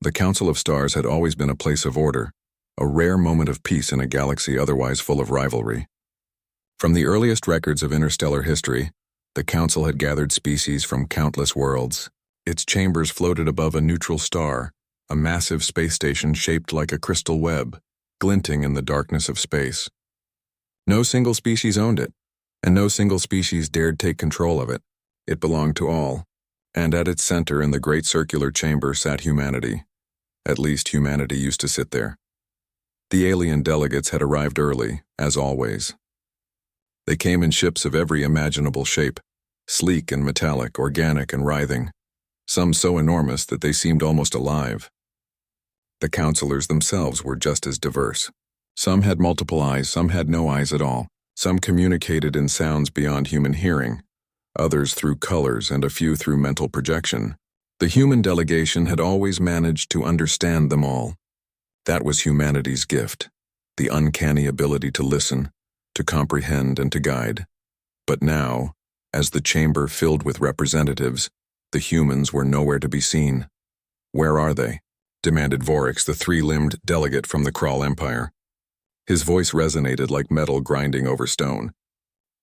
The Council of Stars had always been a place of order, a rare moment of peace in a galaxy otherwise full of rivalry. From the earliest records of interstellar history, the Council had gathered species from countless worlds. Its chambers floated above a neutral star, a massive space station shaped like a crystal web, glinting in the darkness of space. No single species owned it, and no single species dared take control of it. It belonged to all, and at its center in the great circular chamber sat humanity. At least humanity used to sit there. The alien delegates had arrived early, as always. They came in ships of every imaginable shape, sleek and metallic, organic and writhing, some so enormous that they seemed almost alive. The counselors themselves were just as diverse. Some had multiple eyes, some had no eyes at all. Some communicated in sounds beyond human hearing, others through colors and a few through mental projection. The human delegation had always managed to understand them all. That was humanity's gift, the uncanny ability to listen, to comprehend, and to guide. But now, as the chamber filled with representatives, the humans were nowhere to be seen. "Where are they?" demanded Vorix, the three-limbed delegate from the Kral Empire. His voice resonated like metal grinding over stone.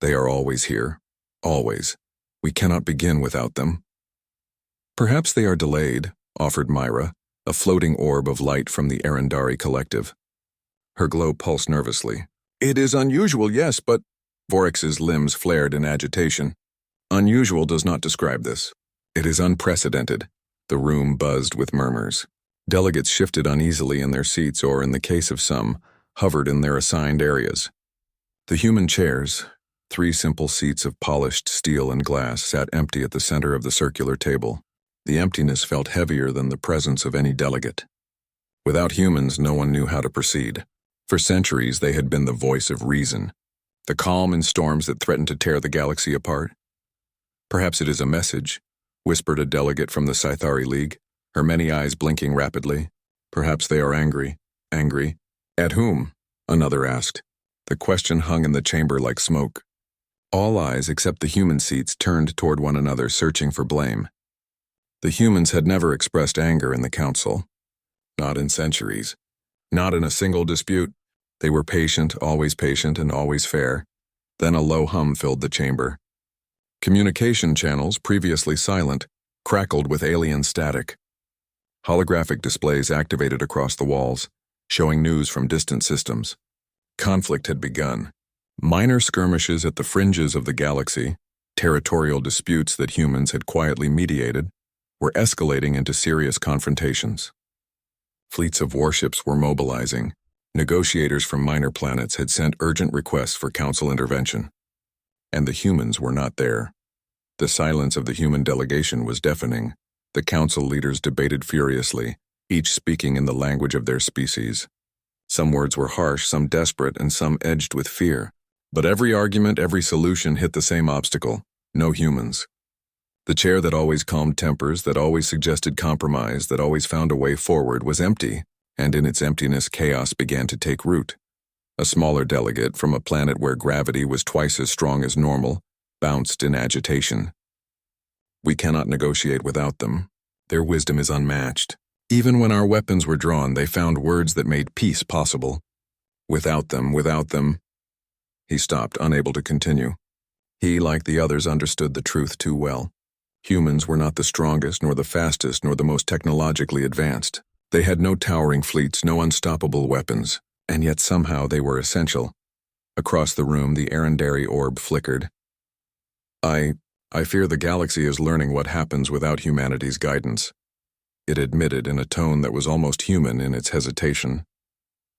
"They are always here. Always. We cannot begin without them." "Perhaps they are delayed," offered Myra, a floating orb of light from the Arendari collective. Her glow pulsed nervously. "It is unusual, yes, but—" Vorix's limbs flared in agitation. "Unusual does not describe this. It is unprecedented." The room buzzed with murmurs. Delegates shifted uneasily in their seats or, in the case of some, hovered in their assigned areas. The human chairs, 3 simple seats of polished steel and glass, sat empty at the center of the circular table. The emptiness felt heavier than the presence of any delegate. Without humans, no one knew how to proceed. For centuries, they had been the voice of reason, the calm in storms that threatened to tear the galaxy apart. "Perhaps it is a message," whispered a delegate from the Scythari League, her many eyes blinking rapidly. "Perhaps they are angry." "Angry? At whom?" another asked. The question hung in the chamber like smoke. All eyes except the human seats turned toward one another, searching for blame. The humans had never expressed anger in the council. Not in centuries. Not in a single dispute. They were patient and always fair. Then a low hum filled the chamber. Communication channels, previously silent, crackled with alien static. Holographic displays activated across the walls, showing news from distant systems. Conflict had begun. Minor skirmishes at the fringes of the galaxy, territorial disputes that humans had quietly mediated, were escalating into serious confrontations. Fleets of warships were mobilizing. Negotiators from minor planets had sent urgent requests for council intervention. And the humans were not there. The silence of the human delegation was deafening. The council leaders debated furiously, each speaking in the language of their species. Some words were harsh, some desperate, and some edged with fear. But every argument, every solution hit the same obstacle: no humans. The chair that always calmed tempers, that always suggested compromise, that always found a way forward was empty, and in its emptiness chaos began to take root. A smaller delegate from a planet where gravity was twice as strong as normal bounced in agitation. "We cannot negotiate without them. Their wisdom is unmatched. Even when our weapons were drawn, they found words that made peace possible. Without them." He stopped, unable to continue. He, like the others, understood the truth too well. Humans were not the strongest, nor the fastest, nor the most technologically advanced. They had no towering fleets, no unstoppable weapons, and yet somehow they were essential. Across the room, the Arendari orb flickered. I fear the galaxy is learning what happens without humanity's guidance," it admitted in a tone that was almost human in its hesitation.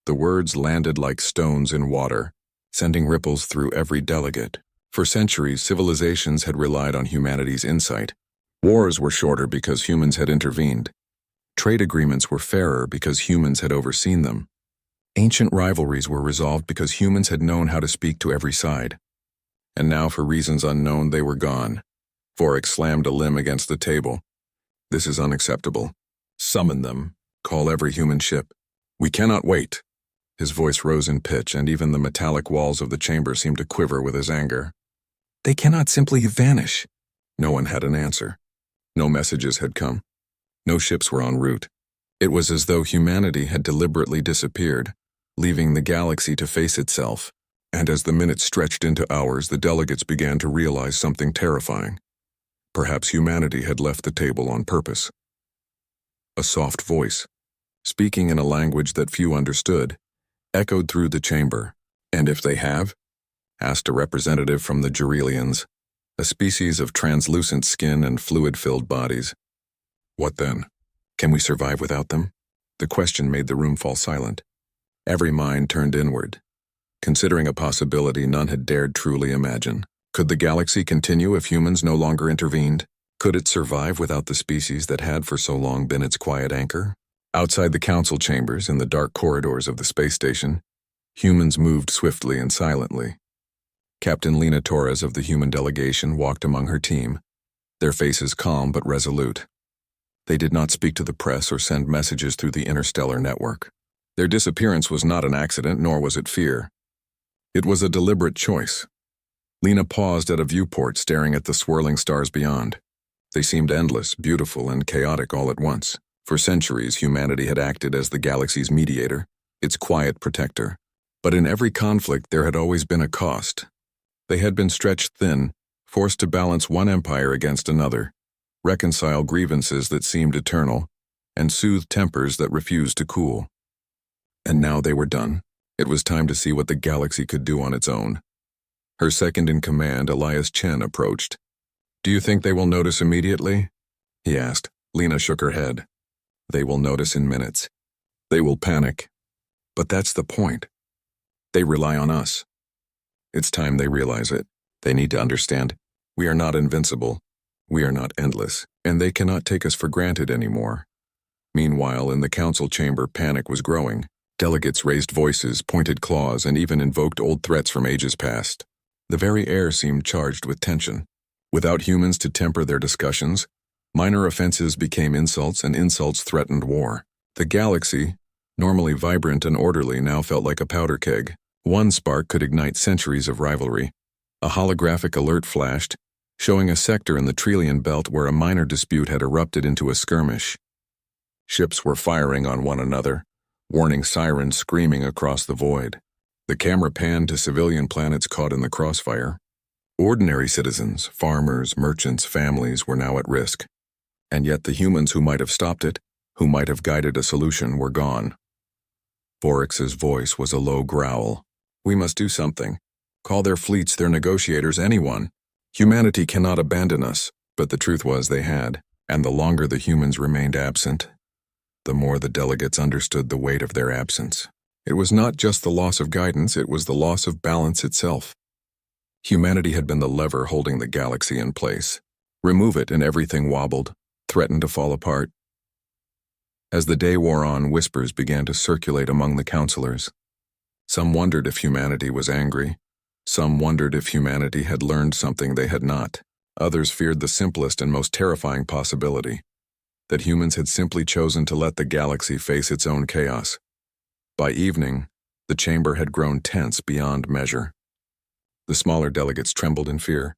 The words landed like stones in water, sending ripples through every delegate. For centuries, civilizations had relied on humanity's insight. Wars were shorter because humans had intervened. Trade agreements were fairer because humans had overseen them. Ancient rivalries were resolved because humans had known how to speak to every side. And now, for reasons unknown, they were gone. Vorix slammed a limb against the table. "This is unacceptable. Summon them. Call every human ship. We cannot wait." His voice rose in pitch, and even the metallic walls of the chamber seemed to quiver with his anger. "They cannot simply vanish." No one had an answer. No messages had come. No ships were en route. It was as though humanity had deliberately disappeared, leaving the galaxy to face itself. And as the minutes stretched into hours, the delegates began to realize something terrifying. Perhaps humanity had left the table on purpose. A soft voice, speaking in a language that few understood, echoed through the chamber. "And if they have?" asked a representative from the Gerelians, a species of translucent skin and fluid-filled bodies. "What then? Can we survive without them?" The question made the room fall silent. Every mind turned inward, considering a possibility none had dared truly imagine. Could the galaxy continue if humans no longer intervened? Could it survive without the species that had for so long been its quiet anchor? Outside the council chambers, in the dark corridors of the space station, humans moved swiftly and silently. Captain Lena Torres of the human delegation walked among her team, their faces calm but resolute. They did not speak to the press or send messages through the interstellar network. Their disappearance was not an accident, nor was it fear. It was a deliberate choice. Lena paused at a viewport, staring at the swirling stars beyond. They seemed endless, beautiful, and chaotic all at once. For centuries, humanity had acted as the galaxy's mediator, its quiet protector. But in every conflict, there had always been a cost. They had been stretched thin, forced to balance one empire against another, reconcile grievances that seemed eternal, and soothe tempers that refused to cool. And now they were done. It was time to see what the galaxy could do on its own. Her second-in-command, Elias Chen, approached. "Do you think they will notice immediately?" he asked. Lena shook her head. "They will notice in minutes. They will panic. But that's the point. They rely on us. It's time they realize it. They need to understand. We are not invincible. We are not endless. And they cannot take us for granted anymore." Meanwhile, in the council chamber, panic was growing. Delegates raised voices, pointed claws, and even invoked old threats from ages past. The very air seemed charged with tension. Without humans to temper their discussions, minor offenses became insults, and insults threatened war. The galaxy, normally vibrant and orderly, now felt like a powder keg. One spark could ignite centuries of rivalry. A holographic alert flashed, showing a sector in the Trillian belt where a minor dispute had erupted into a skirmish. Ships were firing on one another, warning sirens screaming across the void. The camera panned to civilian planets caught in the crossfire. Ordinary citizens, farmers, merchants, families were now at risk. And yet the humans who might have stopped it, who might have guided a solution, were gone. Voryx's voice was a low growl. "We must do something. Call their fleets, their negotiators, anyone. Humanity cannot abandon us." But the truth was they had, and the longer the humans remained absent, the more the delegates understood the weight of their absence. It was not just the loss of guidance, it was the loss of balance itself. Humanity had been the lever holding the galaxy in place. Remove it and everything wobbled, threatened to fall apart. As the day wore on, whispers began to circulate among the counselors. Some wondered if humanity was angry. Some wondered if humanity had learned something they had not. Others feared the simplest and most terrifying possibility, that humans had simply chosen to let the galaxy face its own chaos. By evening, the chamber had grown tense beyond measure. The smaller delegates trembled in fear.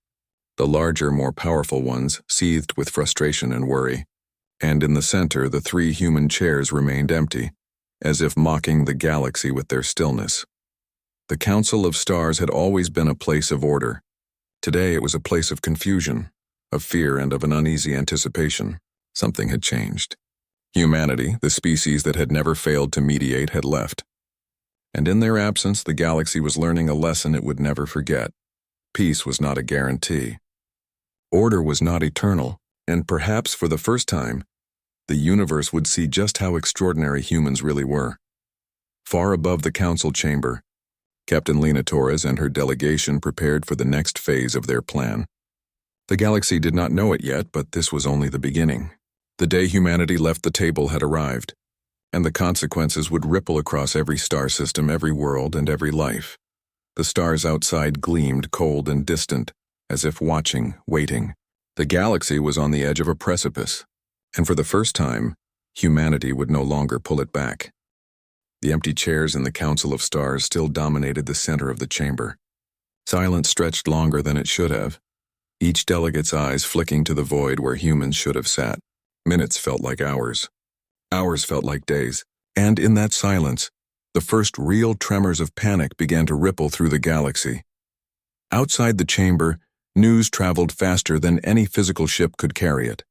The larger, more powerful ones seethed with frustration and worry. And in the center, the 3 human chairs remained empty, as if mocking the galaxy with their stillness. The Council of Stars had always been a place of order. Today it was a place of confusion, of fear, and of an uneasy anticipation. Something had changed. Humanity, the species that had never failed to mediate, had left. And in their absence, the galaxy was learning a lesson it would never forget. Peace was not a guarantee. Order was not eternal, and perhaps for the first time, the universe would see just how extraordinary humans really were. Far above the council chamber, Captain Lena Torres and her delegation prepared for the next phase of their plan. The galaxy did not know it yet, but this was only the beginning. The day humanity left the table had arrived, and the consequences would ripple across every star system, every world, and every life. The stars outside gleamed cold and distant, as if watching, waiting. The galaxy was on the edge of a precipice, and for the first time, humanity would no longer pull it back. The empty chairs in the Council of Stars still dominated the center of the chamber. Silence stretched longer than it should have, each delegate's eyes flicking to the void where humans should have sat. Minutes felt like hours. Hours felt like days, and in that silence, the first real tremors of panic began to ripple through the galaxy. Outside the chamber, news traveled faster than any physical ship could carry it.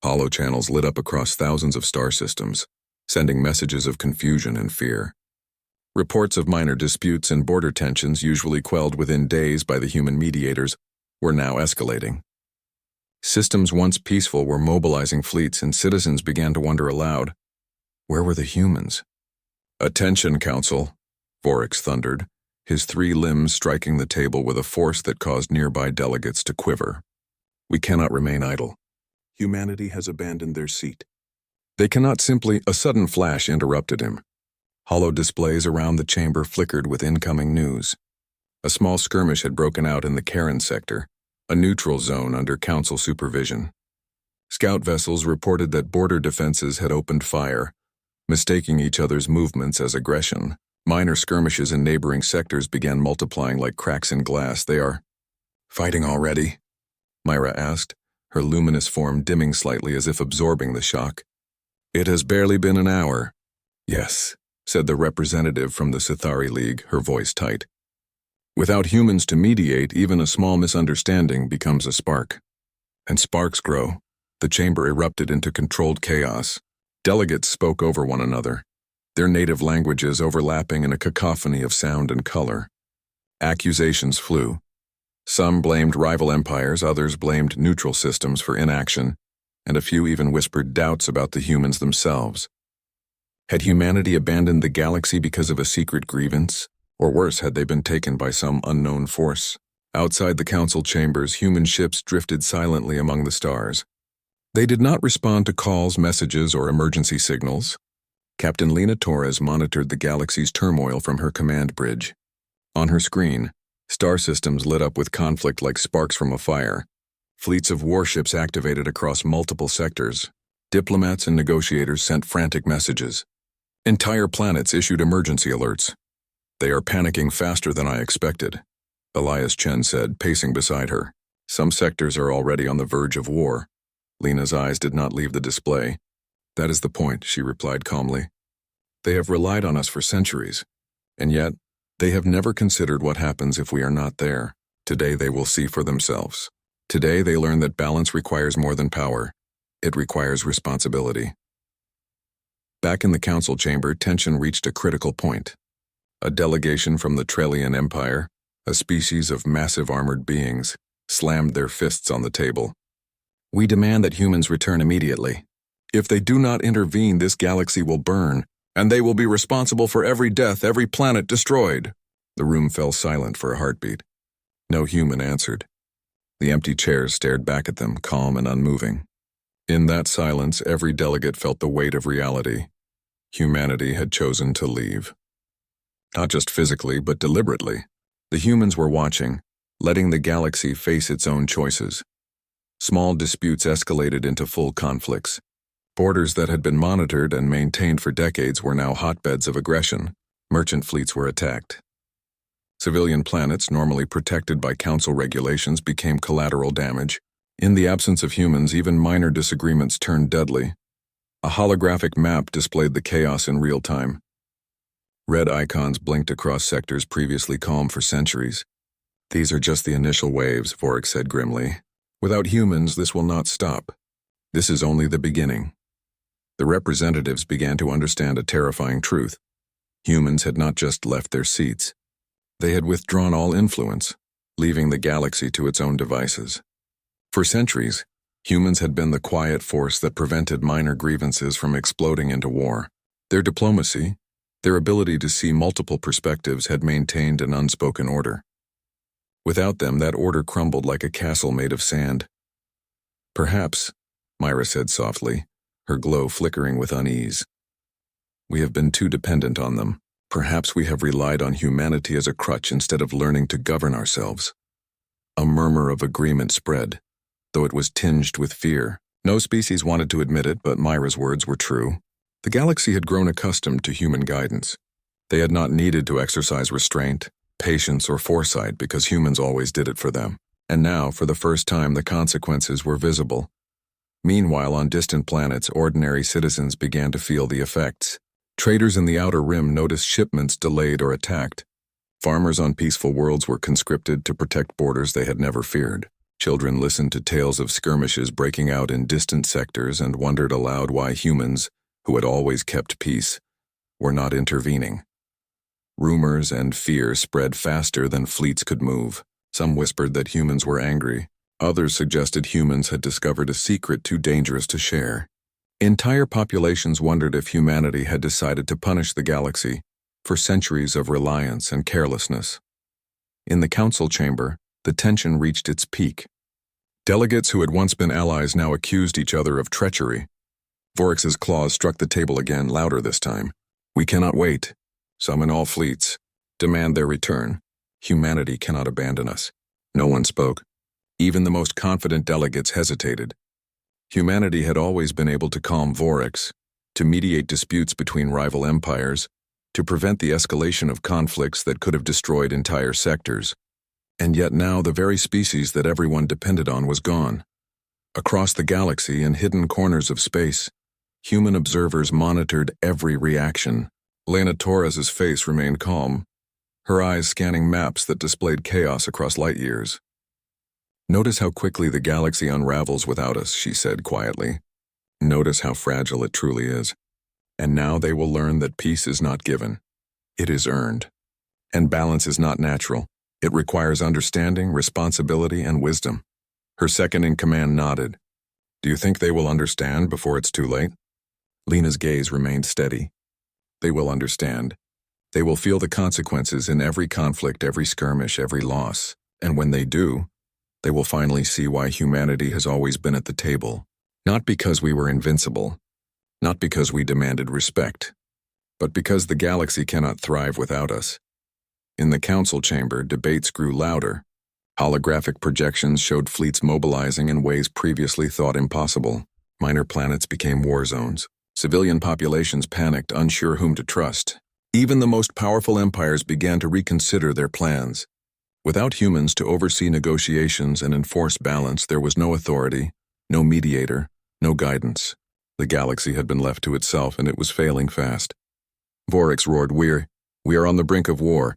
Holochannels lit up across thousands of star systems, sending messages of confusion and fear. Reports of minor disputes and border tensions, usually quelled within days by the human mediators, were now escalating. Systems once peaceful were mobilizing fleets, and citizens began to wonder aloud, where were the humans? "Attention, Council," Vorix thundered, his 3 limbs striking the table with a force that caused nearby delegates to quiver. "We cannot remain idle. Humanity has abandoned their seat." They cannot simply— A sudden flash interrupted him. Holo displays around the chamber flickered with incoming news. A small skirmish had broken out in the Karen sector, a neutral zone under Council supervision. Scout vessels reported that border defenses had opened fire, mistaking each other's movements as aggression. Minor skirmishes in neighboring sectors began multiplying like cracks in glass. "They are fighting already?" Myra asked, her luminous form dimming slightly as if absorbing the shock. "It has barely been an hour." "Yes," said the representative from the Sithari League, her voice tight. "Without humans to mediate, even a small misunderstanding becomes a spark. And sparks grow." The chamber erupted into controlled chaos. Delegates spoke over one another, their native languages overlapping in a cacophony of sound and color. Accusations flew. Some blamed rival empires, others blamed neutral systems for inaction, and a few even whispered doubts about the humans themselves. Had humanity abandoned the galaxy because of a secret grievance? Or worse, had they been taken by some unknown force? Outside the council chambers, human ships drifted silently among the stars. They did not respond to calls, messages, or emergency signals. Captain Lena Torres monitored the galaxy's turmoil from her command bridge. On her screen, star systems lit up with conflict like sparks from a fire. Fleets of warships activated across multiple sectors. Diplomats and negotiators sent frantic messages. Entire planets issued emergency alerts. "They are panicking faster than I expected," Elias Chen said, pacing beside her. "Some sectors are already on the verge of war." Lena's eyes did not leave the display. "That is the point," she replied calmly. "They have relied on us for centuries, and yet they have never considered what happens if we are not there. Today they will see for themselves. Today they learn that balance requires more than power. It requires responsibility." Back in the council chamber, tension reached a critical point. A delegation from the Trellian Empire, a species of massive armored beings, slammed their fists on the table. "We demand that humans return immediately. If they do not intervene, this galaxy will burn, and they will be responsible for every death, every planet destroyed." The room fell silent for a heartbeat. No human answered. The empty chairs stared back at them, calm and unmoving. In that silence, every delegate felt the weight of reality. Humanity had chosen to leave. Not just physically, but deliberately. The humans were watching, letting the galaxy face its own choices. Small disputes escalated into full conflicts. Borders that had been monitored and maintained for decades were now hotbeds of aggression. Merchant fleets were attacked. Civilian planets, normally protected by council regulations, became collateral damage. In the absence of humans, even minor disagreements turned deadly. A holographic map displayed the chaos in real time. Red icons blinked across sectors previously calm for centuries. "These are just the initial waves," Vorix said grimly. "Without humans, this will not stop. This is only the beginning." The representatives began to understand a terrifying truth. Humans had not just left their seats. They had withdrawn all influence, leaving the galaxy to its own devices. For centuries, humans had been the quiet force that prevented minor grievances from exploding into war. Their diplomacy, their ability to see multiple perspectives, had maintained an unspoken order. Without them, that order crumbled like a castle made of sand. "Perhaps," Myra said softly, her glow flickering with unease, "we have been too dependent on them. Perhaps we have relied on humanity as a crutch instead of learning to govern ourselves." A murmur of agreement spread, though it was tinged with fear. No species wanted to admit it, but Myra's words were true. The galaxy had grown accustomed to human guidance. They had not needed to exercise restraint, patience, or foresight because humans always did it for them. And now, for the first time, the consequences were visible. Meanwhile, on distant planets, ordinary citizens began to feel the effects. Traders in the Outer Rim noticed shipments delayed or attacked. Farmers on peaceful worlds were conscripted to protect borders they had never feared. Children listened to tales of skirmishes breaking out in distant sectors and wondered aloud why humans, who had always kept peace, were not intervening. Rumors and fear spread faster than fleets could move. Some whispered that humans were angry. Others suggested humans had discovered a secret too dangerous to share. Entire populations wondered if humanity had decided to punish the galaxy for centuries of reliance and carelessness. In the council chamber, the tension reached its peak. Delegates who had once been allies now accused each other of treachery. Voryx's claws struck the table again, louder this time. "We cannot wait. Summon all fleets. Demand their return. Humanity cannot abandon us." No one spoke. Even the most confident delegates hesitated. Humanity had always been able to calm Voryx, to mediate disputes between rival empires, to prevent the escalation of conflicts that could have destroyed entire sectors. And yet now the very species that everyone depended on was gone. Across the galaxy, in hidden corners of space, human observers monitored every reaction. Lena Torres's face remained calm, her eyes scanning maps that displayed chaos across light years. "Notice how quickly the galaxy unravels without us," she said quietly. "Notice how fragile it truly is. And now they will learn that peace is not given. It is earned. And balance is not natural. It requires understanding, responsibility, and wisdom." Her second-in-command nodded. "Do you think they will understand before it's too late?" Lena's gaze remained steady. "They will understand. They will feel the consequences in every conflict, every skirmish, every loss. And when they do, they will finally see why humanity has always been at the table. Not because we were invincible, not because we demanded respect, but because the galaxy cannot thrive without us." In the council chamber, debates grew louder. Holographic projections showed fleets mobilizing in ways previously thought impossible. Minor planets became war zones. Civilian populations panicked, unsure whom to trust. Even the most powerful empires began to reconsider their plans. Without humans to oversee negotiations and enforce balance, there was no authority, no mediator, no guidance. The galaxy had been left to itself, and it was failing fast. Voryx roared, We are on the brink of war.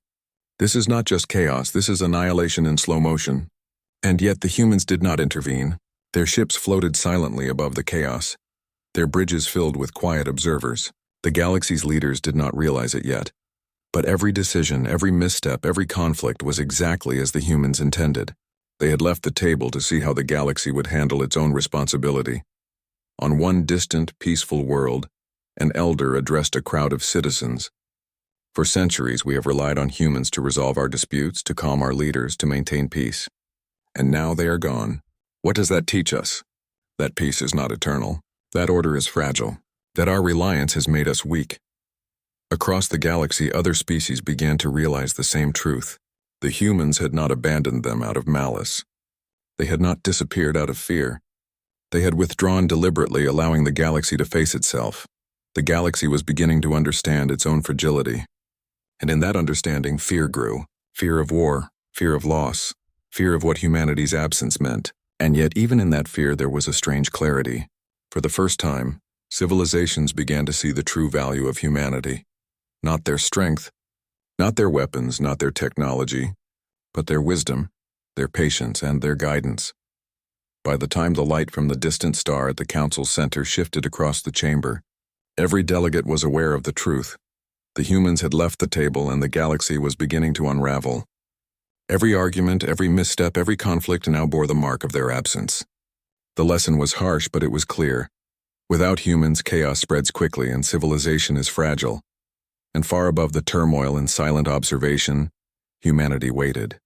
This is not just chaos, this is annihilation in slow motion." And yet the humans did not intervene. Their ships floated silently above the chaos, their bridges filled with quiet observers. The galaxy's leaders did not realize it yet. But every decision, every misstep, every conflict was exactly as the humans intended. They had left the table to see how the galaxy would handle its own responsibility. On one distant, peaceful world, an elder addressed a crowd of citizens. "For centuries we have relied on humans to resolve our disputes, to calm our leaders, to maintain peace. And now they are gone. What does that teach us? That peace is not eternal, that order is fragile, that our reliance has made us weak." Across the galaxy, other species began to realize the same truth. The humans had not abandoned them out of malice. They had not disappeared out of fear. They had withdrawn deliberately, allowing the galaxy to face itself. The galaxy was beginning to understand its own fragility. And in that understanding, fear grew. Fear of war, fear of loss, fear of what humanity's absence meant. And yet, even in that fear, there was a strange clarity. For the first time, civilizations began to see the true value of humanity. Not their strength, not their weapons, not their technology, but their wisdom, their patience, and their guidance. By the time the light from the distant star at the council's center shifted across the chamber, every delegate was aware of the truth. The humans had left the table, and the galaxy was beginning to unravel. Every argument, every misstep, every conflict now bore the mark of their absence. The lesson was harsh, but it was clear. Without humans, chaos spreads quickly, and civilization is fragile. And far above the turmoil and silent observation, humanity waited.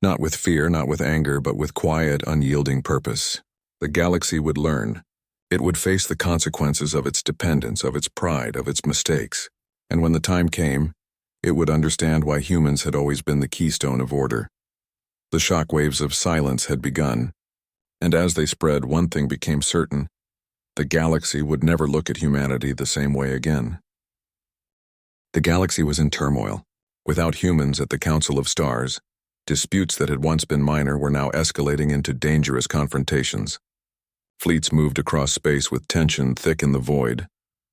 Not with fear, not with anger, but with quiet, unyielding purpose. The galaxy would learn. It would face the consequences of its dependence, of its pride, of its mistakes. And when the time came, it would understand why humans had always been the keystone of order. The shockwaves of silence had begun, and as they spread, one thing became certain: the galaxy would never look at humanity the same way again. The galaxy was in turmoil. Without humans at the Council of Stars, disputes that had once been minor were now escalating into dangerous confrontations. Fleets moved across space with tension thick in the void,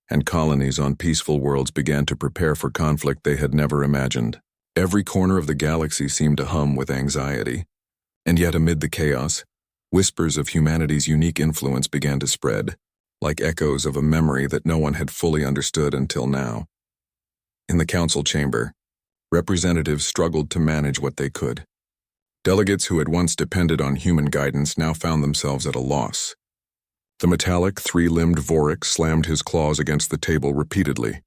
and colonies on peaceful worlds began to prepare for conflict they had never imagined. Every corner of the galaxy seemed to hum with anxiety, and yet amid the chaos, whispers of humanity's unique influence began to spread, like echoes of a memory that no one had fully understood until now. In the council chamber, representatives struggled to manage what they could. Delegates who had once depended on human guidance now found themselves at a loss. The metallic, three-limbed Vorik slammed his claws against the table repeatedly,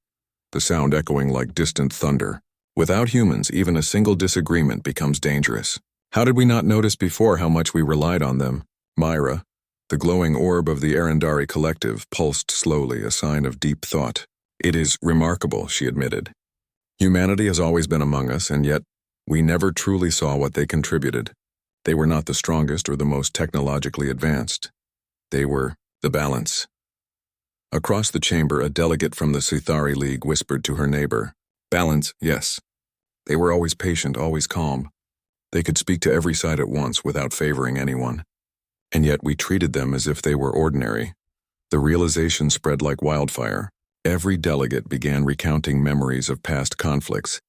the sound echoing like distant thunder. Without humans, even a single disagreement becomes dangerous. How did we not notice before how much we relied on them? Myra, the glowing orb of the Arendari collective, pulsed slowly, a sign of deep thought. It is remarkable, she admitted. Humanity has always been among us, and yet we never truly saw what they contributed. They were not the strongest or the most technologically advanced. They were the balance. Across the chamber, a delegate from the Sithari League whispered to her neighbor, "Balance, yes. They were always patient, always calm. They could speak to every side at once without favoring anyone. And yet we treated them as if they were ordinary." The realization spread like wildfire. Every delegate began recounting memories of past conflicts,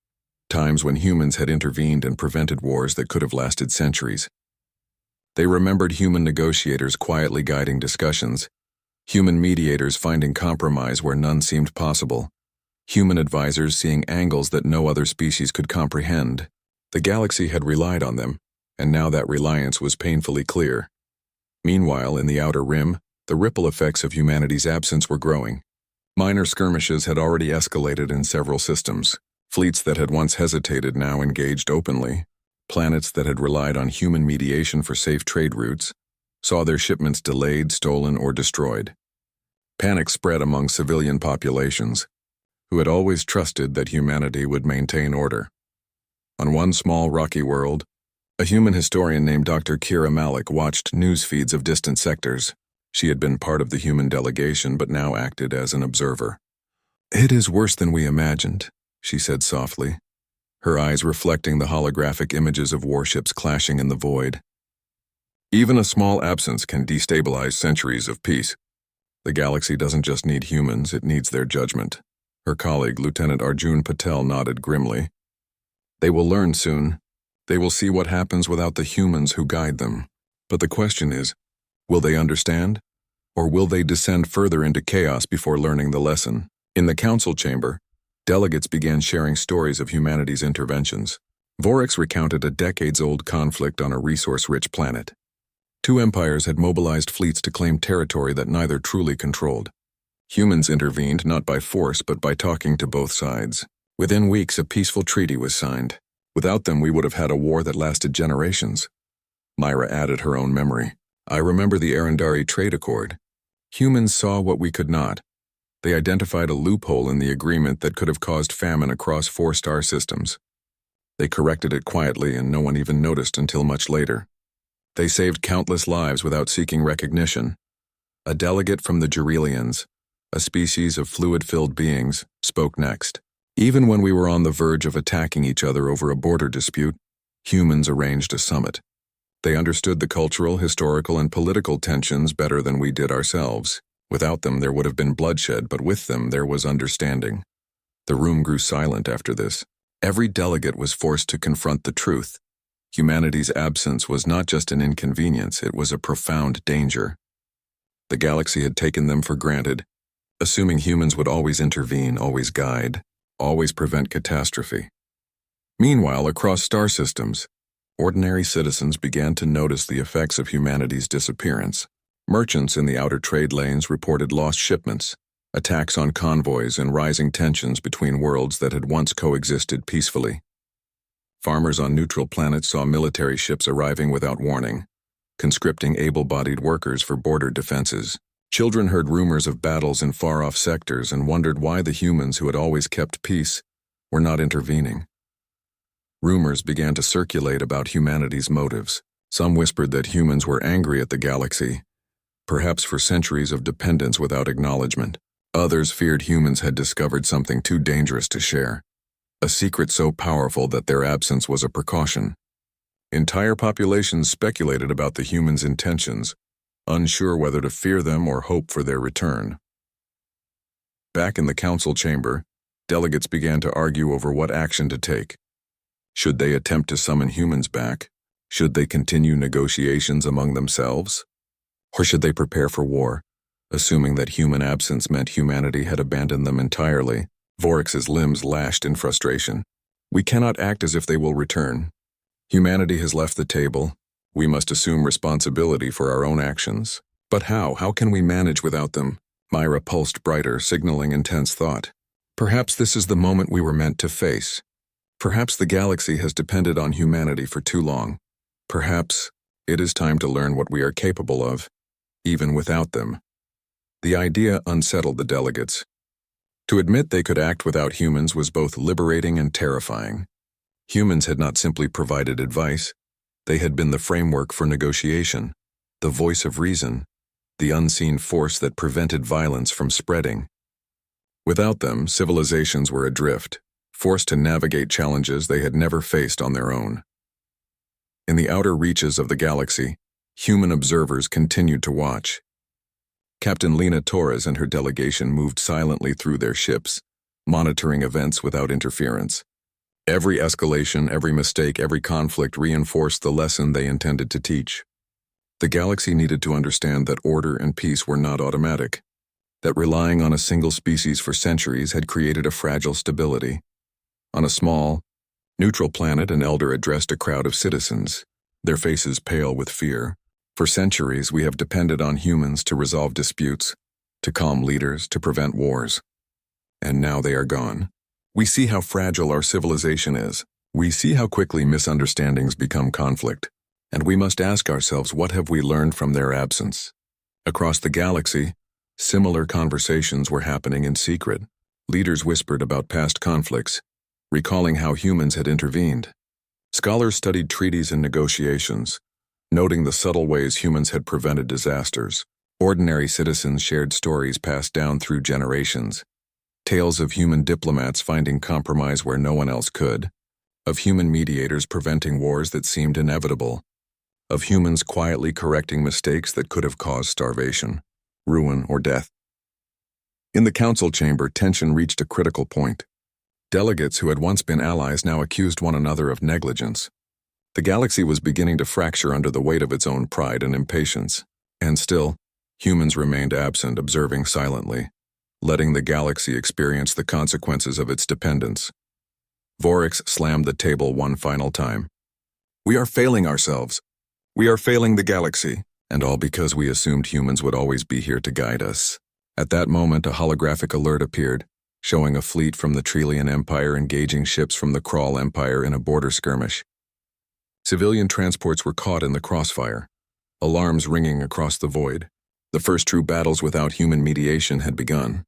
times when humans had intervened and prevented wars that could have lasted centuries. They remembered human negotiators quietly guiding discussions, human mediators finding compromise where none seemed possible, human advisors seeing angles that no other species could comprehend. The galaxy had relied on them, and now that reliance was painfully clear. Meanwhile, in the outer rim, the ripple effects of humanity's absence were growing. Minor skirmishes had already escalated in several systems. Fleets that had once hesitated now engaged openly. Planets that had relied on human mediation for safe trade routes saw their shipments delayed, stolen, or destroyed. Panic spread among civilian populations, who had always trusted that humanity would maintain order. On one small rocky world, a human historian named Dr. Kira Malik watched news feeds of distant sectors. She had been part of the human delegation but now acted as an observer. "It is worse than we imagined," she said softly, her eyes reflecting the holographic images of warships clashing in the void. "Even a small absence can destabilize centuries of peace. The galaxy doesn't just need humans, it needs their judgment." Her colleague, Lieutenant Arjun Patel, nodded grimly. "They will learn soon. They will see what happens without the humans who guide them. But the question is, will they understand? Or will they descend further into chaos before learning the lesson?" In the council chamber, delegates began sharing stories of humanity's interventions. Voriks recounted a decades-old conflict on a resource-rich planet. Two empires had mobilized fleets to claim territory that neither truly controlled. Humans intervened not by force but by talking to both sides. Within weeks, a peaceful treaty was signed. Without them, we would have had a war that lasted generations. Myra added her own memory. "I remember the Arendari Trade Accord. Humans saw what we could not. They identified a loophole in the agreement that could have caused famine across 4 star systems. They corrected it quietly and no one even noticed until much later. They saved countless lives without seeking recognition." A delegate from the Gerelians, a species of fluid-filled beings, spoke next. "Even when we were on the verge of attacking each other over a border dispute, humans arranged a summit. They understood the cultural, historical, and political tensions better than we did ourselves. Without them, there would have been bloodshed, but with them, there was understanding." The room grew silent after this. Every delegate was forced to confront the truth. Humanity's absence was not just an inconvenience, it was a profound danger. The galaxy had taken them for granted, assuming humans would always intervene, always guide, always prevent catastrophe. Meanwhile, across star systems, ordinary citizens began to notice the effects of humanity's disappearance. Merchants in the outer trade lanes reported lost shipments, attacks on convoys, and rising tensions between worlds that had once coexisted peacefully. Farmers on neutral planets saw military ships arriving without warning, conscripting able-bodied workers for border defenses. Children heard rumors of battles in far-off sectors and wondered why the humans who had always kept peace were not intervening. Rumors began to circulate about humanity's motives. Some whispered that humans were angry at the galaxy, perhaps for centuries of dependence without acknowledgement. Others feared humans had discovered something too dangerous to share, a secret so powerful that their absence was a precaution. Entire populations speculated about the humans' intentions, unsure whether to fear them or hope for their return. Back in the council chamber, delegates began to argue over what action to take. Should they attempt to summon humans back? Should they continue negotiations among themselves? Or should they prepare for war, assuming that human absence meant humanity had abandoned them entirely? Voryx's limbs lashed in frustration. We cannot act as if they will return. Humanity has left the table. We must assume responsibility for our own actions. But how? How can we manage without them? Myra pulsed brighter, signaling intense thought. Perhaps this is the moment we were meant to face. Perhaps the galaxy has depended on humanity for too long. Perhaps it is time to learn what we are capable of, even without them. The idea unsettled the delegates. To admit they could act without humans was both liberating and terrifying. Humans had not simply provided advice. They had been the framework for negotiation, the voice of reason, the unseen force that prevented violence from spreading. Without them, civilizations were adrift, forced to navigate challenges they had never faced on their own. In the outer reaches of the galaxy, human observers continued to watch. Captain Lena Torres and her delegation moved silently through their ships, monitoring events without interference. Every escalation, every mistake, every conflict reinforced the lesson they intended to teach. The galaxy needed to understand that order and peace were not automatic, that relying on a single species for centuries had created a fragile stability. On a small, neutral planet, an elder addressed a crowd of citizens, their faces pale with fear. For centuries, we have depended on humans to resolve disputes, to calm leaders, to prevent wars. And now they are gone. We see how fragile our civilization is. We see how quickly misunderstandings become conflict. And we must ask ourselves, what have we learned from their absence? Across the galaxy, similar conversations were happening in secret. Leaders whispered about past conflicts, recalling how humans had intervened. Scholars studied treaties and negotiations, noting the subtle ways humans had prevented disasters. Ordinary citizens shared stories passed down through generations, tales of human diplomats finding compromise where no one else could, of human mediators preventing wars that seemed inevitable, of humans quietly correcting mistakes that could have caused starvation, ruin, or death. In the council chamber, tension reached a critical point. Delegates who had once been allies now accused one another of negligence. The galaxy was beginning to fracture under the weight of its own pride and impatience. And still, humans remained absent, observing silently, letting the galaxy experience the consequences of its dependence. Voryx slammed the table one final time. We are failing ourselves. We are failing the galaxy, and all because we assumed humans would always be here to guide us. At that moment, a holographic alert appeared, showing a fleet from the Trelian Empire engaging ships from the Krull Empire in a border skirmish. Civilian transports were caught in the crossfire, alarms ringing across the void. The first true battles without human mediation had begun.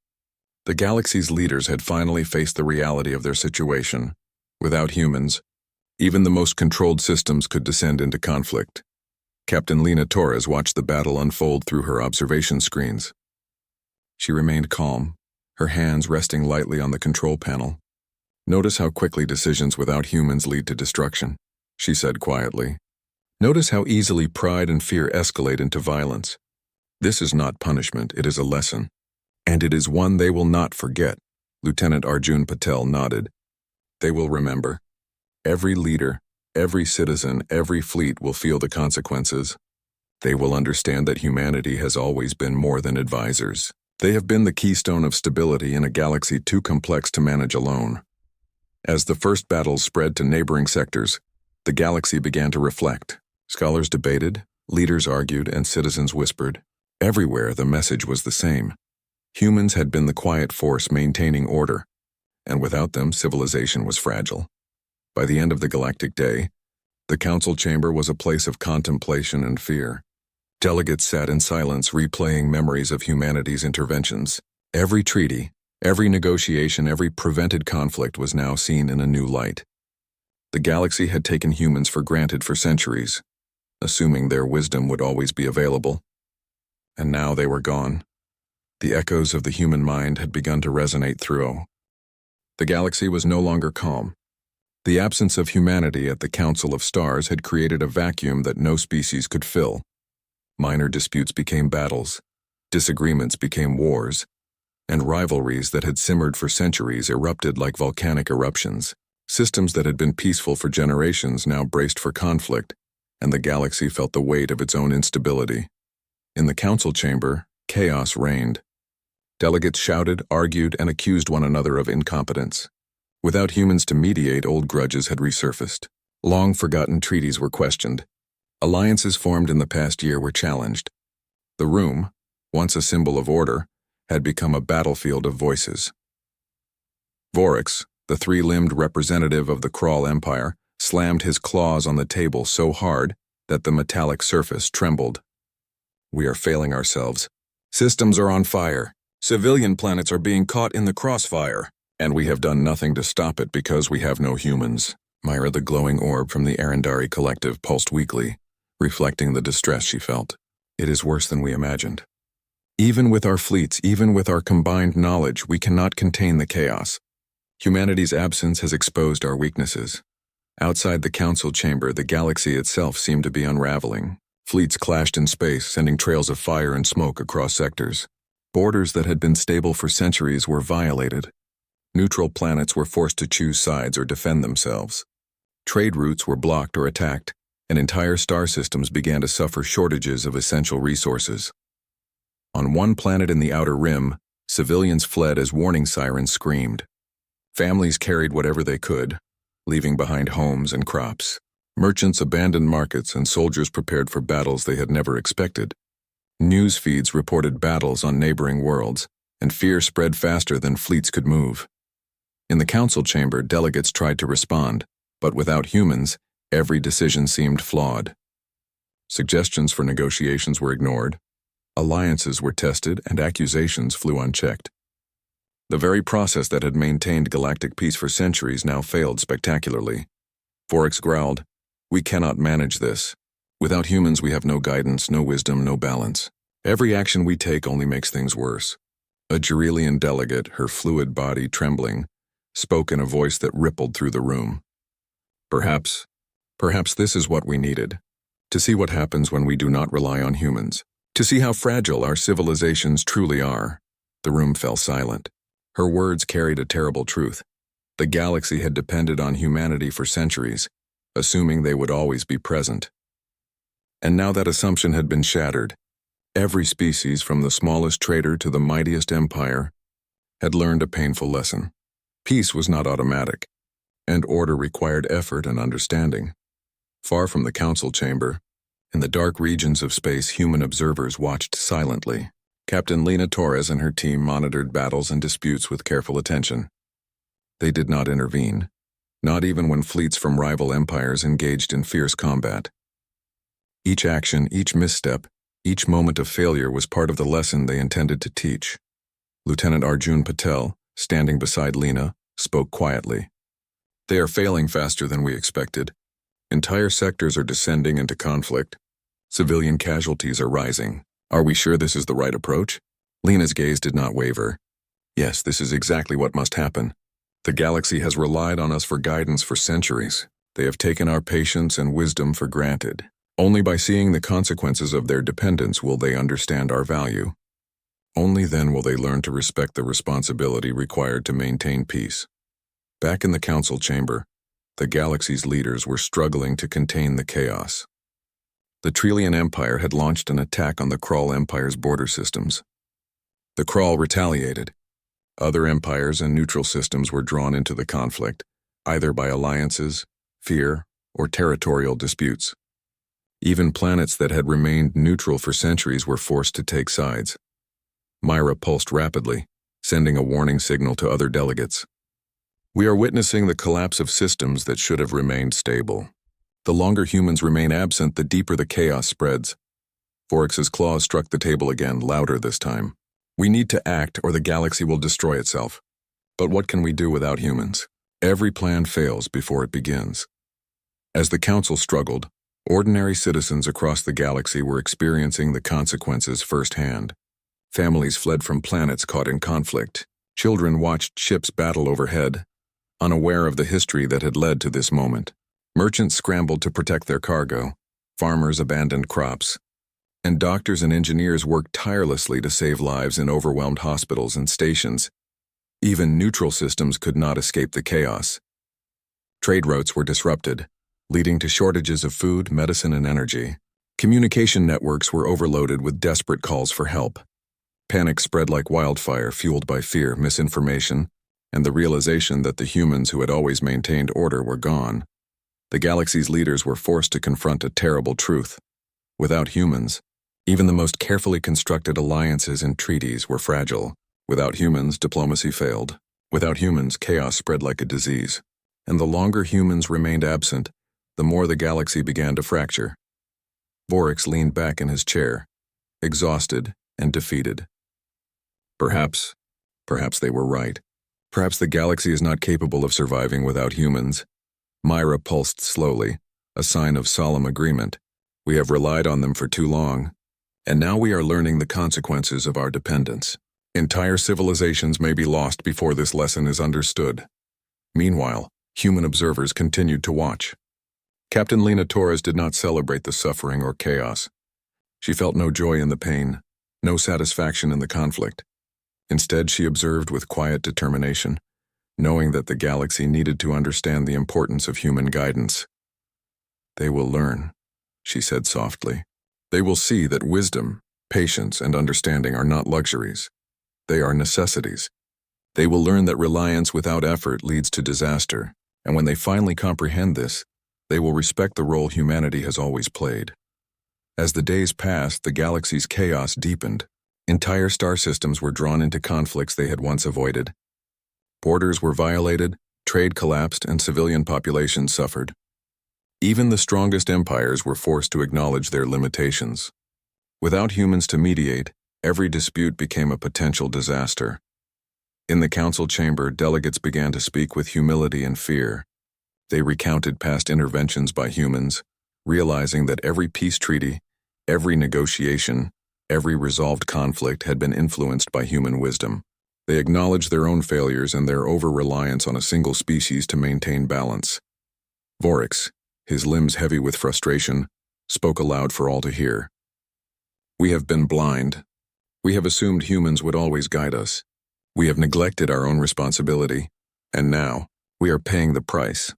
The galaxy's leaders had finally faced the reality of their situation. Without humans, even the most controlled systems could descend into conflict. Captain Lena Torres watched the battle unfold through her observation screens. She remained calm, her hands resting lightly on the control panel. Notice how quickly decisions without humans lead to destruction, she said quietly. Notice how easily pride and fear escalate into violence. This is not punishment, it is a lesson. And it is one they will not forget. Lieutenant Arjun Patel nodded. They will remember. Every leader, every citizen, every fleet will feel the consequences. They will understand that humanity has always been more than advisors. They have been the keystone of stability in a galaxy too complex to manage alone. As the first battles spread to neighboring sectors, the galaxy began to reflect. Scholars debated, leaders argued, and citizens whispered. Everywhere the message was the same. Humans had been the quiet force maintaining order, and without them civilization was fragile. By the end of the galactic day, the council chamber was a place of contemplation and fear. Delegates sat in silence replaying memories of humanity's interventions. Every treaty, every negotiation, every prevented conflict was now seen in a new light. The galaxy had taken humans for granted for centuries, assuming their wisdom would always be available. And now they were gone. The echoes of the human mind had begun to resonate through. The galaxy was no longer calm. The absence of humanity at the Council of Stars had created a vacuum that no species could fill. Minor disputes became battles, disagreements became wars, and rivalries that had simmered for centuries erupted like volcanic eruptions. Systems that had been peaceful for generations now braced for conflict, and the galaxy felt the weight of its own instability. In the council chamber, chaos reigned. Delegates shouted, argued, and accused one another of incompetence. Without humans to mediate, old grudges had resurfaced. Long-forgotten treaties were questioned. Alliances formed in the past year were challenged. The room, once a symbol of order, had become a battlefield of voices. Vorix, the three-limbed representative of the Crawl Empire, slammed his claws on the table so hard that the metallic surface trembled. We are failing ourselves. Systems are on fire. Civilian planets are being caught in the crossfire, and we have done nothing to stop it because we have no humans. Myra, the glowing orb from the Arendari Collective, pulsed weakly, reflecting the distress she felt. It is worse than we imagined. Even with our fleets, even with our combined knowledge, we cannot contain the chaos. Humanity's absence has exposed our weaknesses. Outside the council chamber, the galaxy itself seemed to be unraveling. Fleets clashed in space, sending trails of fire and smoke across sectors. Borders that had been stable for centuries were violated. Neutral planets were forced to choose sides or defend themselves. Trade routes were blocked or attacked, and entire star systems began to suffer shortages of essential resources. On one planet in the outer rim, civilians fled as warning sirens screamed. Families carried whatever they could, leaving behind homes and crops. Merchants abandoned markets and soldiers prepared for battles they had never expected. News feeds reported battles on neighboring worlds, and fear spread faster than fleets could move. In the council chamber, delegates tried to respond, but without humans, every decision seemed flawed. Suggestions for negotiations were ignored. Alliances were tested, and accusations flew unchecked. The very process that had maintained galactic peace for centuries now failed spectacularly. Vorix growled, "We cannot manage this. Without humans, we have no guidance, no wisdom, no balance. Every action we take only makes things worse." A Gerelian delegate, her fluid body trembling, spoke in a voice that rippled through the room. Perhaps this is what we needed. To see what happens when we do not rely on humans. To see how fragile our civilizations truly are. The room fell silent. Her words carried a terrible truth. The galaxy had depended on humanity for centuries, assuming they would always be present. And now that assumption had been shattered. Every species, from the smallest trader to the mightiest empire, had learned a painful lesson. Peace was not automatic, and order required effort and understanding. Far from the council chamber, in the dark regions of space, human observers watched silently. Captain Lena Torres and her team monitored battles and disputes with careful attention. They did not intervene, not even when fleets from rival empires engaged in fierce combat. Each action, each misstep, each moment of failure was part of the lesson they intended to teach. Lieutenant Arjun Patel, standing beside Lena, spoke quietly. "They are failing faster than we expected. Entire sectors are descending into conflict. Civilian casualties are rising. Are we sure this is the right approach?" Lena's gaze did not waver. "Yes, this is exactly what must happen. The galaxy has relied on us for guidance for centuries. They have taken our patience and wisdom for granted. Only by seeing the consequences of their dependence will they understand our value. Only then will they learn to respect the responsibility required to maintain peace." Back in the council chamber, the galaxy's leaders were struggling to contain the chaos. The Trillian Empire had launched an attack on the Crawl Empire's border systems. The Crawl retaliated. Other empires and neutral systems were drawn into the conflict, either by alliances, fear, or territorial disputes. Even planets that had remained neutral for centuries were forced to take sides. Myra pulsed rapidly, sending a warning signal to other delegates. "We are witnessing the collapse of systems that should have remained stable. The longer humans remain absent, the deeper the chaos spreads." Vorix's claws struck the table again, louder this time. "We need to act, or the galaxy will destroy itself. But what can we do without humans? Every plan fails before it begins." As the council struggled, ordinary citizens across the galaxy were experiencing the consequences firsthand. Families fled from planets caught in conflict. Children watched ships battle overhead, unaware of the history that had led to this moment. Merchants scrambled to protect their cargo. Farmers abandoned crops. and doctors and engineers worked tirelessly to save lives in overwhelmed hospitals and stations. Even neutral systems could not escape the chaos. Trade routes were disrupted, leading to shortages of food, medicine, and energy. Communication networks were overloaded with desperate calls for help. Panic spread like wildfire, fueled by fear, misinformation, and the realization that the humans who had always maintained order were gone. The galaxy's leaders were forced to confront a terrible truth. Without humans, even the most carefully constructed alliances and treaties were fragile. Without humans, diplomacy failed. Without humans, chaos spread like a disease. And the longer humans remained absent, the more the galaxy began to fracture. Vorix leaned back in his chair, exhausted and defeated. Perhaps they were right. Perhaps the galaxy is not capable of surviving without humans. Myra pulsed slowly, a sign of solemn agreement. We have relied on them for too long, and now we are learning the consequences of our dependence. Entire civilizations may be lost before this lesson is understood. Meanwhile, human observers continued to watch. Captain Lena Torres did not celebrate the suffering or chaos. She felt no joy in the pain, no satisfaction in the conflict. Instead, she observed with quiet determination, knowing that the galaxy needed to understand the importance of human guidance. They will learn, she said softly. They will see that wisdom, patience, and understanding are not luxuries. They are necessities. They will learn that reliance without effort leads to disaster, and when they finally comprehend this, they will respect the role humanity has always played. As the days passed, the galaxy's chaos deepened. Entire star systems were drawn into conflicts they had once avoided. Borders were violated, trade collapsed, and civilian populations suffered. Even the strongest empires were forced to acknowledge their limitations. Without humans to mediate, every dispute became a potential disaster. In the council chamber, delegates began to speak with humility and fear. They recounted past interventions by humans, realizing that every peace treaty, every negotiation, every resolved conflict had been influenced by human wisdom. They acknowledged their own failures and their over-reliance on a single species to maintain balance. Vorix, his limbs heavy with frustration, spoke aloud for all to hear. We have been blind. We have assumed humans would always guide us. We have neglected our own responsibility, and now we are paying the price.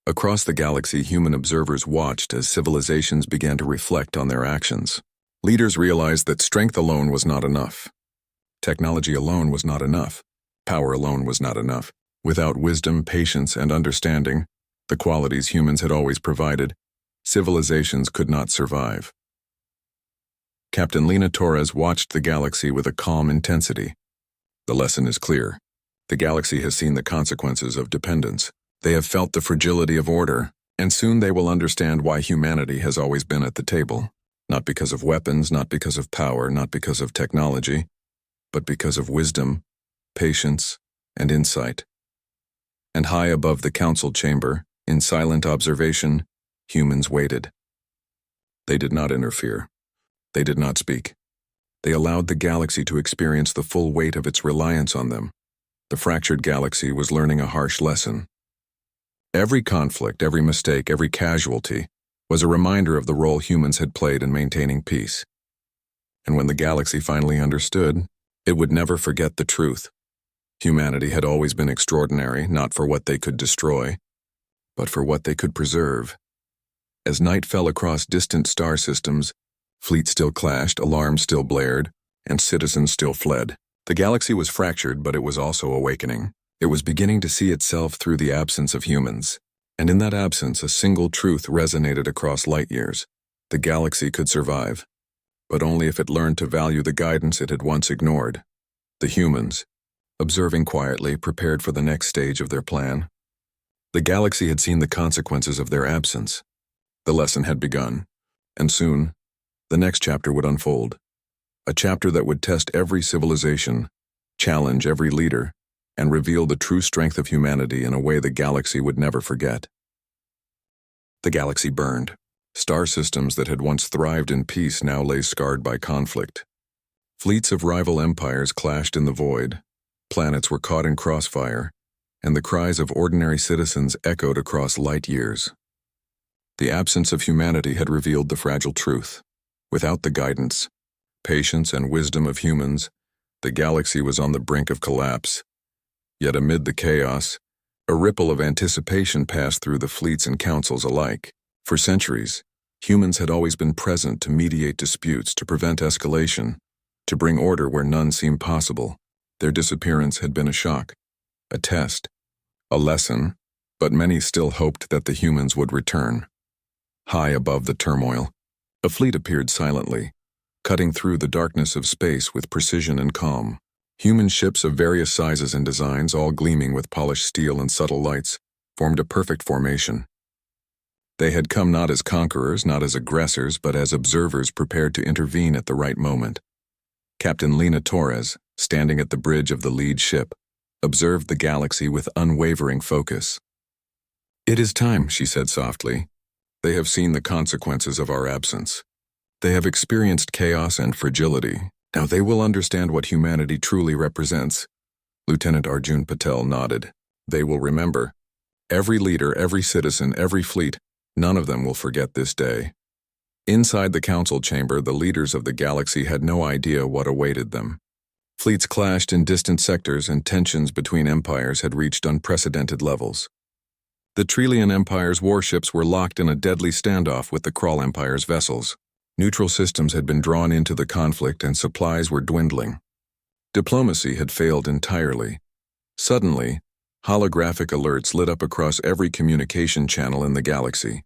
Across the galaxy, human observers watched as civilizations began to reflect on their actions. Leaders realized that strength alone was not enough. Technology alone was not enough. Power alone was not enough. Without wisdom, patience, and understanding, the qualities humans had always provided, civilizations could not survive. Captain Lena Torres watched the galaxy with a calm intensity. The lesson is clear. The galaxy has seen the consequences of dependence. They have felt the fragility of order, and soon they will understand why humanity has always been at the table. Not because of weapons, not because of power, not because of technology, but because of wisdom, patience, and insight. And high above the council chamber, in silent observation, humans waited. They did not interfere. They did not speak. They allowed the galaxy to experience the full weight of its reliance on them. The fractured galaxy was learning a harsh lesson. Every conflict, every mistake, every casualty was a reminder of the role humans had played in maintaining peace. And when the galaxy finally understood, it would never forget the truth. Humanity had always been extraordinary, not for what they could destroy, but for what they could preserve. As night fell across distant star systems, fleets still clashed, alarms still blared, and citizens still fled. The galaxy was fractured, but it was also awakening. It was beginning to see itself through the absence of humans. And in that absence, a single truth resonated across light years. The galaxy could survive, but only if it learned to value the guidance it had once ignored. The humans, observing quietly, prepared for the next stage of their plan. The galaxy had seen the consequences of their absence. The lesson had begun, and soon, the next chapter would unfold. A chapter that would test every civilization, challenge every leader, and reveal the true strength of humanity in a way the galaxy would never forget. The galaxy burned. Star systems that had once thrived in peace now lay scarred by conflict. Fleets of rival empires clashed in the void. Planets were caught in crossfire, and the cries of ordinary citizens echoed across light years. The absence of humanity had revealed the fragile truth. Without the guidance, patience, and wisdom of humans, the galaxy was on the brink of collapse. Yet amid the chaos, a ripple of anticipation passed through the fleets and councils alike. For centuries, humans had always been present to mediate disputes, to prevent escalation, to bring order where none seemed possible. Their disappearance had been a shock, a test, a lesson, but many still hoped that the humans would return. High above the turmoil, a fleet appeared silently, cutting through the darkness of space with precision and calm. Human ships of various sizes and designs, all gleaming with polished steel and subtle lights, formed a perfect formation. They had come not as conquerors, not as aggressors, but as observers prepared to intervene at the right moment. Captain Lena Torres, standing at the bridge of the lead ship, observed the galaxy with unwavering focus. "It is time," she said softly. "They have seen the consequences of our absence. They have experienced chaos and fragility. Now they will understand what humanity truly represents." Lieutenant Arjun Patel nodded. "They will remember. Every leader, every citizen, every fleet, none of them will forget this day." Inside the council chamber, the leaders of the galaxy had no idea what awaited them. Fleets clashed in distant sectors, and tensions between empires had reached unprecedented levels. The Trillian Empire's warships were locked in a deadly standoff with the Krull Empire's vessels. Neutral systems had been drawn into the conflict, and supplies were dwindling. Diplomacy had failed entirely. Suddenly, holographic alerts lit up across every communication channel in the galaxy.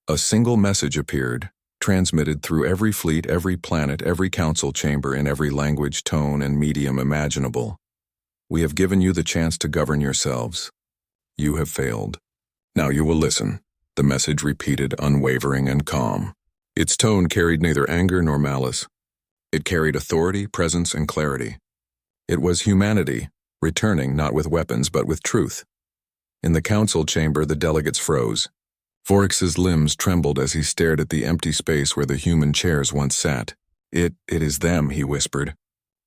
A single message appeared, transmitted through every fleet, every planet, every council chamber, in every language, tone, and medium imaginable. "We have given you the chance to govern yourselves. You have failed. Now you will listen," the message repeated, unwavering and calm. Its tone carried neither anger nor malice. It carried authority, presence, and clarity. It was humanity, returning not with weapons but with truth. In the council chamber, the delegates froze. Voryx's limbs trembled as he stared at the empty space where the human chairs once sat. It is them," he whispered.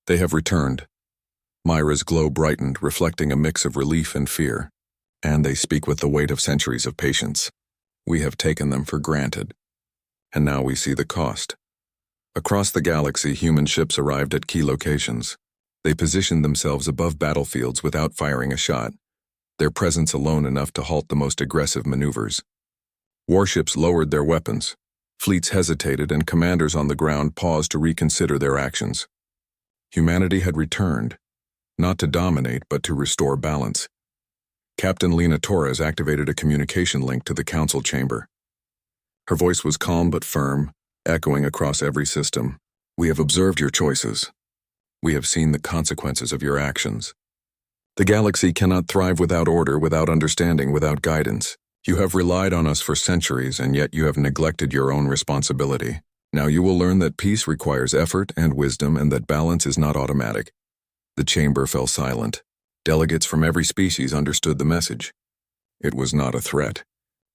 "They have returned." Myra's glow brightened, reflecting a mix of relief and fear. "And they speak with the weight of centuries of patience. We have taken them for granted. And now we see the cost." Across the galaxy, human ships arrived at key locations. They positioned themselves above battlefields without firing a shot, their presence alone enough to halt the most aggressive maneuvers. Warships lowered their weapons. Fleets hesitated, and commanders on the ground paused to reconsider their actions. Humanity had returned, not to dominate but to restore balance. Captain Lena Torres activated a communication link to the council chamber. Her voice was calm but firm, echoing across every system. "We have observed your choices. We have seen the consequences of your actions. The galaxy cannot thrive without order, without understanding, without guidance. You have relied on us for centuries, and yet you have neglected your own responsibility. Now you will learn that peace requires effort and wisdom, and that balance is not automatic." The chamber fell silent. Delegates from every species understood the message. It was not a threat.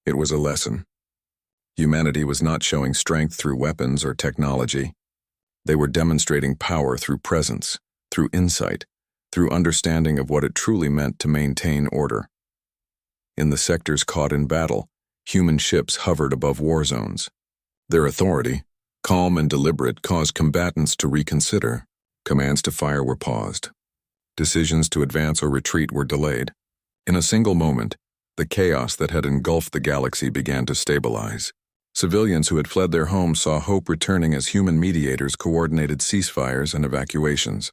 It was a lesson. Humanity was not showing strength through weapons or technology. They were demonstrating power through presence, through insight, through understanding of what it truly meant to maintain order. In the sectors caught in battle, human ships hovered above war zones. Their authority, calm and deliberate, caused combatants to reconsider. Commands to fire were paused. Decisions to advance or retreat were delayed. In a single moment, the chaos that had engulfed the galaxy began to stabilize. Civilians who had fled their homes saw hope returning as human mediators coordinated ceasefires and evacuations.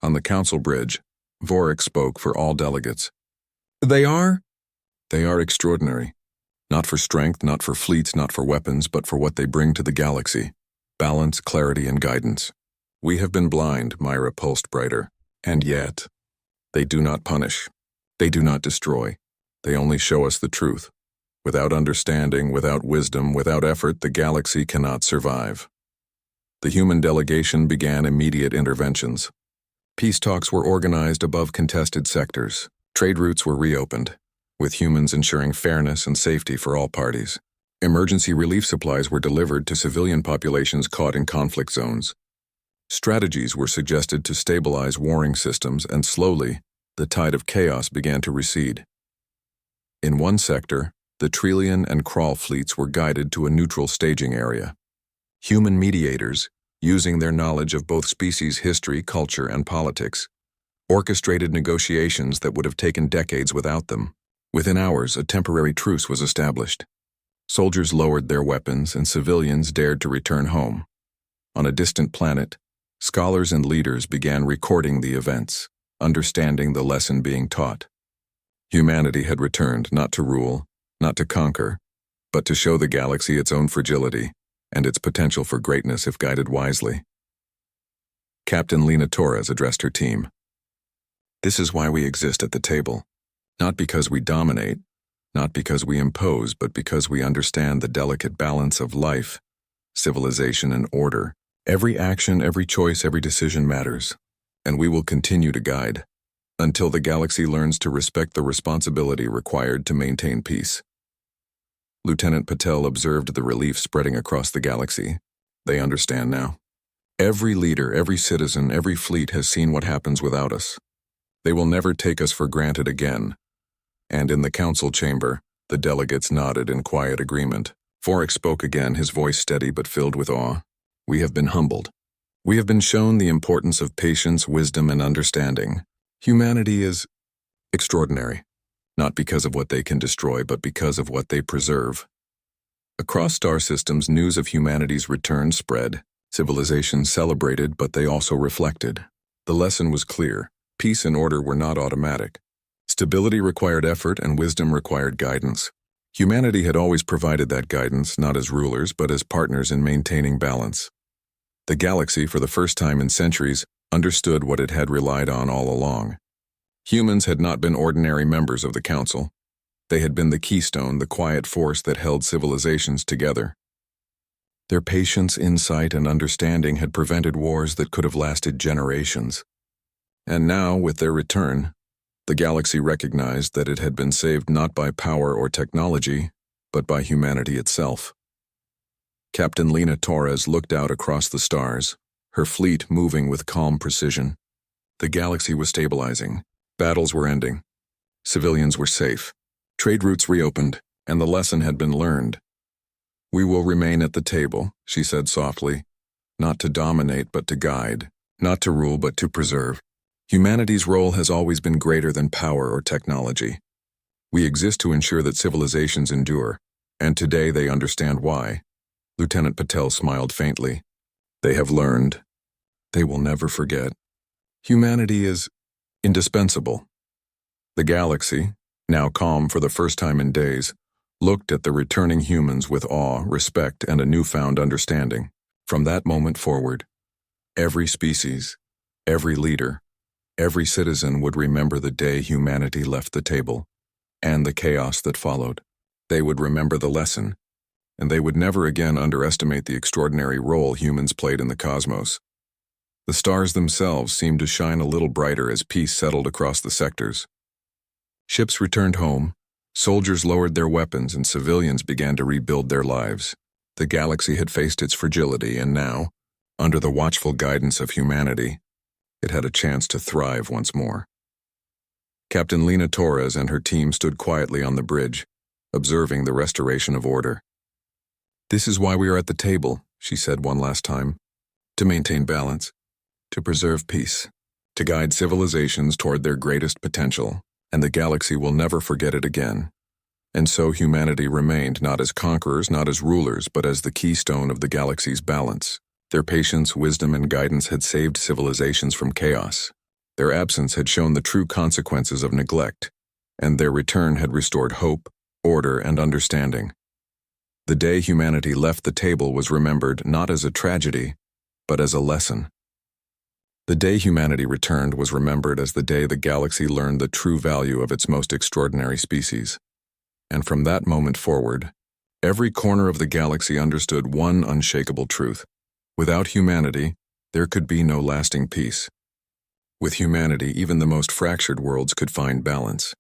On the council bridge, Voryx spoke for all delegates. They are extraordinary. Not for strength, not for fleets, not for weapons, but for what they bring to the galaxy. Balance, clarity, and guidance. We have been blind," Myra pulsed brighter. "And yet, they do not punish. They do not destroy. They only show us the truth. Without understanding, without wisdom, without effort, the galaxy cannot survive." The human delegation began immediate interventions. Peace talks were organized above contested sectors. Trade routes were reopened, with humans ensuring fairness and safety for all parties. Emergency relief supplies were delivered to civilian populations caught in conflict zones. Strategies were suggested to stabilize warring systems, and slowly, the tide of chaos began to recede. In one sector, the Trillian and Krull fleets were guided to a neutral staging area. Human mediators, using their knowledge of both species' history, culture, and politics, orchestrated negotiations that would have taken decades without them. Within hours, a temporary truce was established. Soldiers lowered their weapons and civilians dared to return home. On a distant planet, scholars and leaders began recording the events, understanding the lesson being taught. Humanity had returned not to rule, not to conquer, but to show the galaxy its own fragility and its potential for greatness if guided wisely. Captain Lena Torres addressed her team. This is why we exist at the table. Not because we dominate, not because we impose, but because we understand the delicate balance of life, civilization, and order. Every action, every choice, every decision matters, and we will continue to guide until the galaxy learns to respect the responsibility required to maintain peace. Lieutenant Patel observed the relief spreading across the galaxy. They understand now. Every leader, every citizen, every fleet has seen what happens without us. They will never take us for granted again. And in the council chamber, the delegates nodded in quiet agreement. Forex spoke again, his voice steady but filled with awe. We have been humbled. We have been shown the importance of patience, wisdom, and understanding. Humanity is extraordinary, not because of what they can destroy, but because of what they preserve. Across star systems, news of humanity's return spread. Civilizations celebrated, but they also reflected. The lesson was clear. Peace and order were not automatic. Stability required effort and wisdom required guidance. Humanity had always provided that guidance, not as rulers, but as partners in maintaining balance. The galaxy, for the first time in centuries, understood what it had relied on all along. Humans had not been ordinary members of the Council. They had been the keystone, the quiet force that held civilizations together. Their patience, insight, and understanding had prevented wars that could have lasted generations. And now, with their return, the galaxy recognized that it had been saved not by power or technology, but by humanity itself. Captain Lena Torres looked out across the stars, her fleet moving with calm precision. The galaxy was stabilizing, battles were ending, civilians were safe, trade routes reopened, and the lesson had been learned. We will remain at the table, she said softly, not to dominate but to guide, not to rule but to preserve. Humanity's role has always been greater than power or technology. We exist to ensure that civilizations endure, and today they understand why. Lieutenant Patel smiled faintly. They have learned. They will never forget. Humanity is indispensable. The galaxy, now calm for the first time in days, looked at the returning humans with awe, respect, and a newfound understanding. From that moment forward, every species, every leader, every citizen would remember the day humanity left the table, and the chaos that followed. They would remember the lesson, and they would never again underestimate the extraordinary role humans played in the cosmos. The stars themselves seemed to shine a little brighter as peace settled across the sectors. Ships returned home, soldiers lowered their weapons, and civilians began to rebuild their lives. The galaxy had faced its fragility, and now, under the watchful guidance of humanity, it had a chance to thrive once more. Captain Lena Torres and her team stood quietly on the bridge, observing the restoration of order. This is why we are at the table, she said one last time. To maintain balance, to preserve peace, to guide civilizations toward their greatest potential, and the galaxy will never forget it again. And so humanity remained not as conquerors, not as rulers, but as the keystone of the galaxy's balance. Their patience, wisdom, and guidance had saved civilizations from chaos. Their absence had shown the true consequences of neglect, and their return had restored hope, order, and understanding. The day humanity left the table was remembered not as a tragedy, but as a lesson. The day humanity returned was remembered as the day the galaxy learned the true value of its most extraordinary species. And from that moment forward, every corner of the galaxy understood one unshakable truth. Without humanity, there could be no lasting peace. With humanity, even the most fractured worlds could find balance.